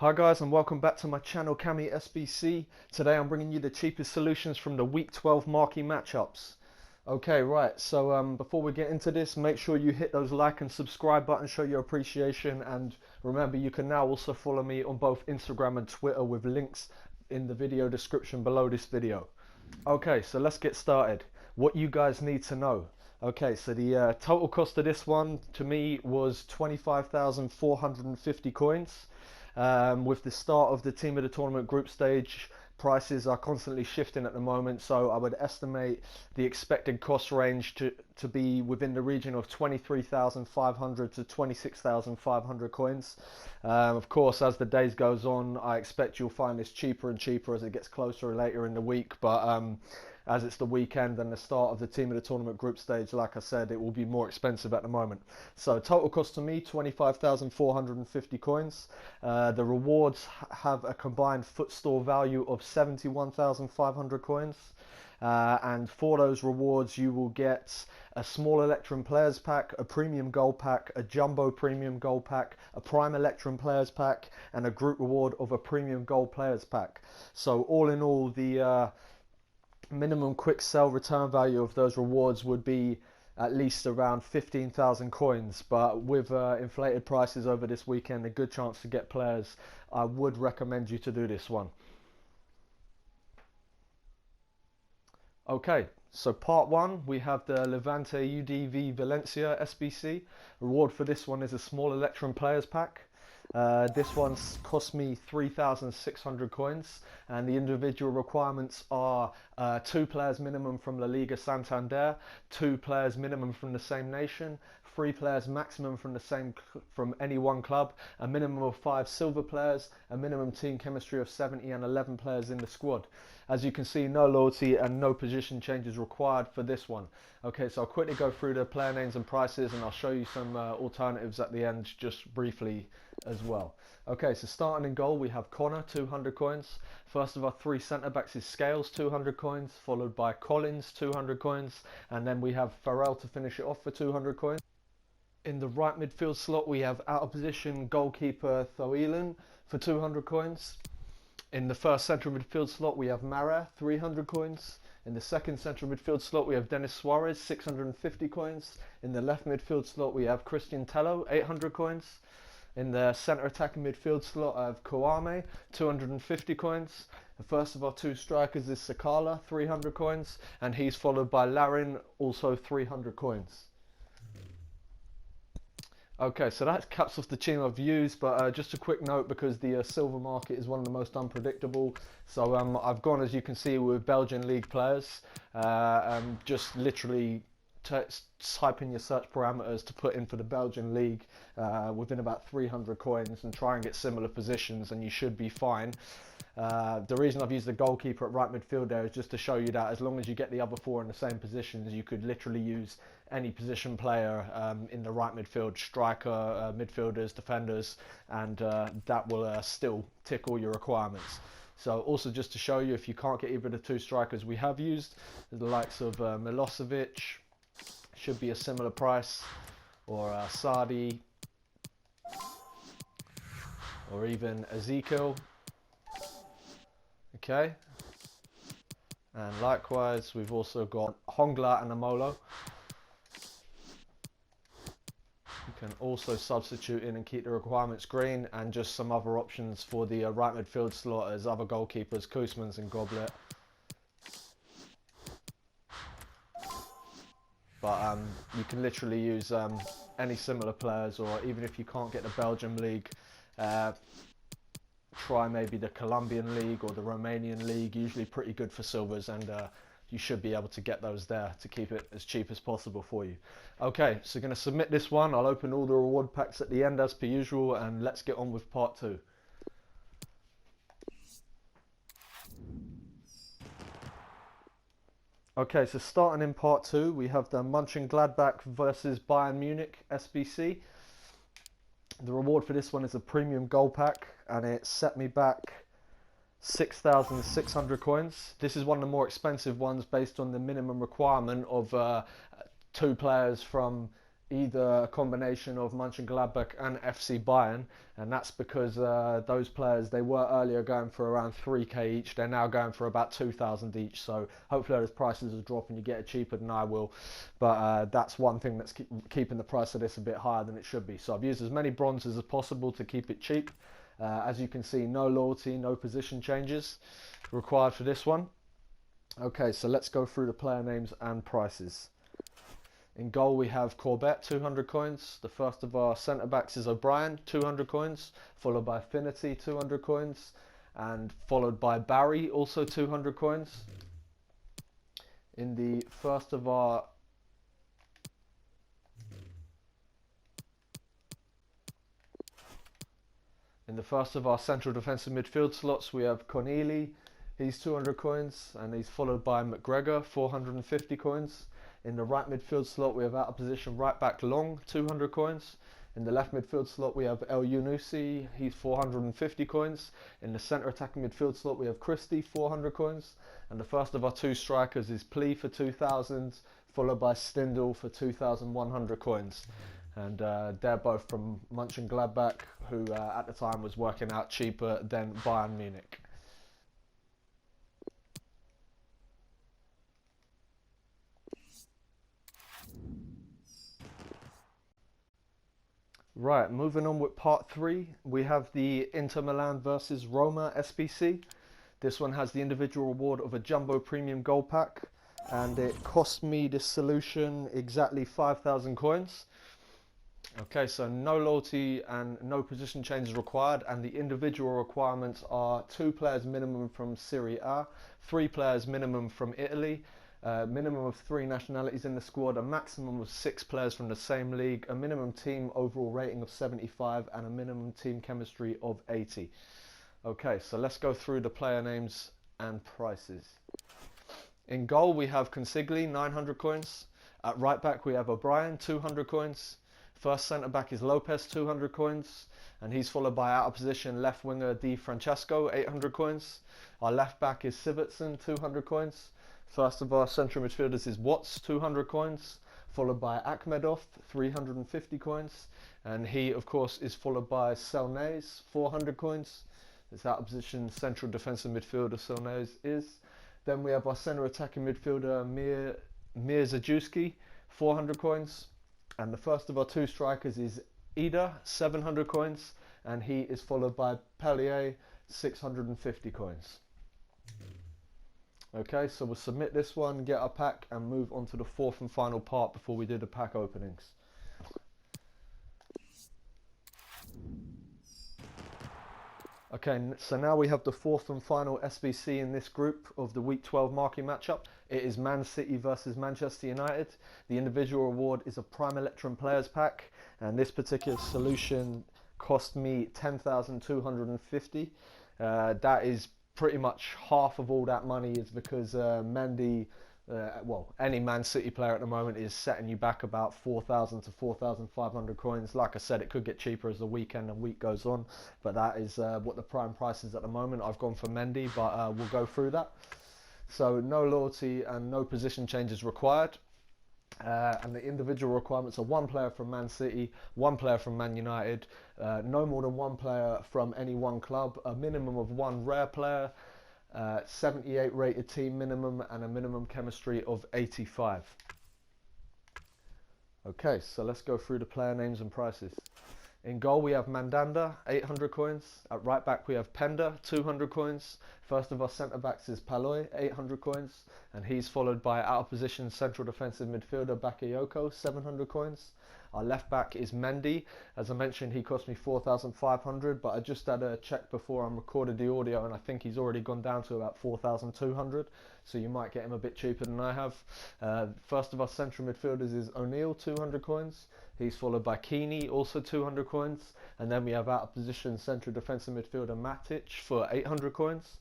Hi guys, and welcome back to my channel KamiSBC. Today I'm bringing you the cheapest solutions from the week 12 marquee matchups. Okay, right, so before we get into this, make sure you hit those like and subscribe buttons, show your appreciation, and remember you can now also follow me on both Instagram and Twitter with links in the video description below this video. Okay, so let's get started. What you guys need to know. Okay, so the total cost of this one to me was 25,450 coins. With the start of the team of the tournament group stage, prices are constantly shifting at the moment, so I would estimate the expected cost range to be within the region of 23,500 to 26,500 coins. Of course, as the days goes on, I expect you'll find this cheaper and cheaper as it gets closer later in the week, but as it's the weekend and the start of the team of the tournament group stage, like I said, it will be more expensive at the moment. So total cost to me, 25,450 coins. The rewards have a combined footstore value of 71,500 coins. And for those rewards you will get a small Electrum players pack, a premium gold pack, a jumbo premium gold pack, a prime Electrum players pack, and a group reward of a premium gold players pack. So all in all, the minimum quick sell return value of those rewards would be at least around 15,000 coins, but with inflated prices over this weekend, a good chance to get players. I would recommend you to do this one. Okay, so part one, we have the Levante UD v Valencia SBC. Reward for this one is a small Electrum players pack. This one cost me 3,600 coins, and the individual requirements are 2 players minimum from La Liga Santander, 2 players minimum from the same nation, 3 players maximum from any one club, a minimum of 5 silver players, a minimum team chemistry of 70, and 11 players in the squad. As you can see, no loyalty and no position changes required for this one. Okay, so I'll quickly go through the player names and prices, and I'll show you some alternatives at the end just briefly as well. Okay, so starting in goal we have Connor, 200 coins. First of our 3 centre backs is Scales, 200 coins, followed by Collins, 200 coins, and then we have Farrell to finish it off for 200 coins. In the right midfield slot we have out of position goalkeeper Thoilen for 200 coins. In the first central midfield slot we have Mara, 300 coins. In the second central midfield slot we have Dennis Suarez, 650 coins. In the left midfield slot we have Christian Tello, 800 coins. In the centre attacking midfield slot I have Kouame, 250 coins. The first of our 2 strikers is Sakala, 300 coins, and he's followed by Larin, also 300 coins. Okay, so that caps off the team I've used, but just a quick note, because the silver market is one of the most unpredictable, so I've gone, as you can see, with Belgian league players, just literally type in your search parameters to put in for the Belgian league within about 300 coins and try and get similar positions, and you should be fine. The reason I've used the goalkeeper at right midfield there is just to show you that as long as you get the other 4 in the same positions, you could literally use any position player in the right midfield, striker, midfielders, defenders, and that will still tick all your requirements. So also just to show you, if you can't get either of the 2 strikers we have used, the likes of Milosevic, should be a similar price, or Sadi, or even Ezekiel. Okay, and likewise we've also got Hongla and Amolo. You can also substitute in and keep the requirements green, and just some other options for the right midfield slot as other goalkeepers, Koosmans and Goblet. But you can literally use any similar players, or even if you can't get the Belgian league, try maybe the Colombian league or the Romanian league, usually pretty good for silvers, and you should be able to get those there to keep it as cheap as possible for you. Okay, so going to submit this one. I'll open all the reward packs at the end as per usual, and let's get on with part 2. Okay, so starting in part 2, we have the Monchengladbach versus Bayern Munich SBC. The reward for this one is a premium gold pack, and it set me back 6,600 coins. This is one of the more expensive ones based on the minimum requirement of 2 players from either a combination of Monchengladbach and FC Bayern, and that's because those players, they were earlier going for around 3k each. They're now going for about 2,000 each, so hopefully those prices will drop and you get it cheaper than I will. But that's one thing that's keeping the price of this a bit higher than it should be. So I've used as many bronzes as possible to keep it cheap. As you can see, no loyalty, no position changes required for this one. Okay, so let's go through the player names and prices. In goal we have Corbett, 200 coins. The first of our centre backs is O'Brien, 200 coins, followed by Affinity, 200 coins, and followed by Barry, also 200 coins. In the first of our central defensive midfield slots we have Corneli, he's 200 coins, and he's followed by McGregor, 450 coins. In the right midfield slot we have out of position right back Long, 200 coins. In the left midfield slot we have El Yunusi, he's 450 coins. In the centre attacking midfield slot we have Christie, 400 coins. And the first of our two strikers is Plea for 2,000, followed by Stindl for 2,100 coins. And they're both from Monchengladbach, who at the time was working out cheaper than Bayern Munich. Right, moving on with part 3, we have the Inter Milan versus Roma SBC. This one has the individual reward of a jumbo premium gold pack, and it cost me this solution exactly 5,000 coins. Okay, so no loyalty and no position changes required, and the individual requirements are 2 players minimum from Serie A, 3 players minimum from Italy, minimum of 3 nationalities in the squad, a maximum of 6 players from the same league, a minimum team overall rating of 75, and a minimum team chemistry of 80. Okay, so let's go through the player names and prices. In goal we have Consigli, 900 coins. At right back we have O'Brien, 200 coins. First centre back is Lopez, 200 coins, and he's followed by out of position left winger Di Francesco, 800 coins. Our left back is Sivertsen, 200 coins. First of our central midfielders is Watts, 200 coins, followed by Akhmedov, 350 coins, and he of course is followed by Selnays, 400 coins. It's out of position central defensive midfielder Selnays is. Then we have our centre attacking midfielder Mirzajewski, 400 coins. And the first of our 2 strikers is Ida, 700 coins, and he is followed by Pellier, 650 coins. Okay, so we'll submit this one, get our pack, and move on to the 4th and final part before we do the pack openings. Okay, so now we have the 4th and final SBC in this group of the Week 12 Marquee matchup. It is Man City versus Manchester United. The individual reward is a Prime Electrum Players Pack, and this particular solution cost me 10,250. That is pretty much half of all that money is because Mendy, well, any Man City player at the moment is setting you back about 4,000 to 4,500 coins. Like I said, it could get cheaper as the weekend and week goes on, but that is what the prime price is at the moment. I've gone for Mendy, but we'll go through that. So no loyalty and no position changes required. And the individual requirements are 1 player from Man City, 1 player from Man United, no more than 1 player from any one club, a minimum of 1 rare player, 78 rated team minimum, and a minimum chemistry of 85. Okay, so let's go through the player names and prices. In goal we have Mandanda, 800 coins. At right back we have Pender, 200 coins. First of our centre backs is Paloy, 800 coins, and he's followed by out of position central defensive midfielder Bakayoko, 700 coins. Our left back is Mendy. As I mentioned, he cost me 4,500, but I just had a check before I recorded the audio, and I think he's already gone down to about 4,200, so you might get him a bit cheaper than I have. First of our central midfielders is O'Neill, 200 coins. He's followed by Keeney, also 200 coins. And then we have out of position central defensive midfielder Matic for 800 coins.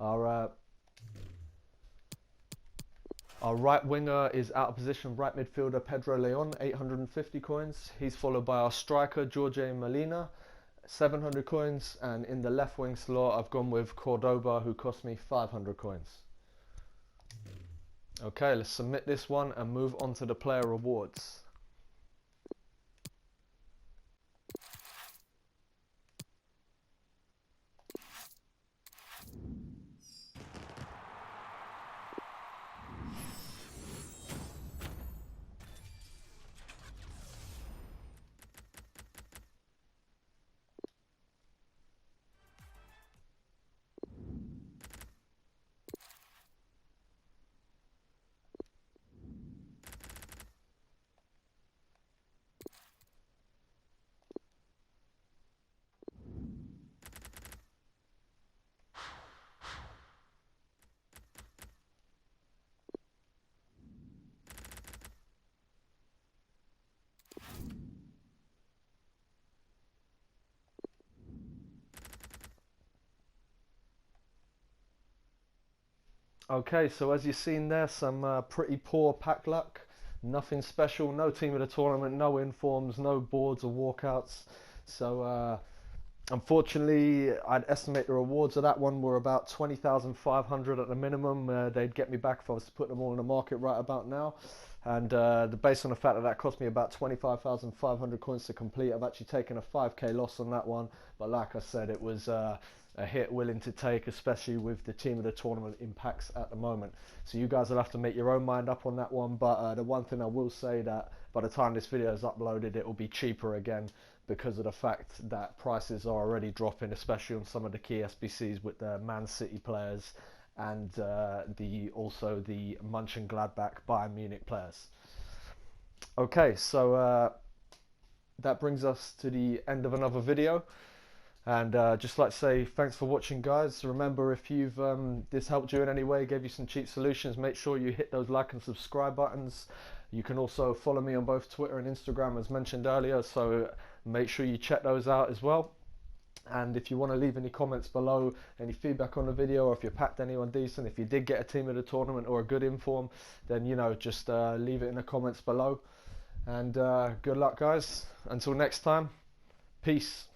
Our right winger is out of position right midfielder Pedro Leon, 850 coins. He's followed by our striker Jorge Molina, 700 coins. And in the left wing slot I've gone with Cordoba, who cost me 500 coins. Okay, let's submit this one and move on to the player rewards. Okay, so as you've seen there, some pretty poor pack luck. Nothing special, no team of the tournament, no informs, no boards or walkouts. So unfortunately, I'd estimate the rewards of that one were about 20,500 at the minimum. They'd get me back if I was to put them all in the market right about now. And based on the fact that that cost me about 25,500 coins to complete, I've actually taken a 5k loss on that one. But like I said, it was a hit willing to take, especially with the team of the tournament impacts at the moment. So you guys will have to make your own mind up on that one. But the one thing I will say, that by the time this video is uploaded, it will be cheaper again, because of the fact that prices are already dropping, especially on some of the key SBCs with the Man City players and also the Monchengladbach Bayern Munich players. Okay, so that brings us to the end of another video, and just like to say thanks for watching, guys. Remember, if you've this helped you in any way, gave you some cheap solutions, make sure you hit those like and subscribe buttons. You can also follow me on both Twitter and Instagram as mentioned earlier, so make sure you check those out as well. And if you want to leave any comments below, any feedback on the video, or if you packed anyone decent, if you did get a team of the tournament or a good inform, then just leave it in the comments below. And good luck, guys. Until next time, peace.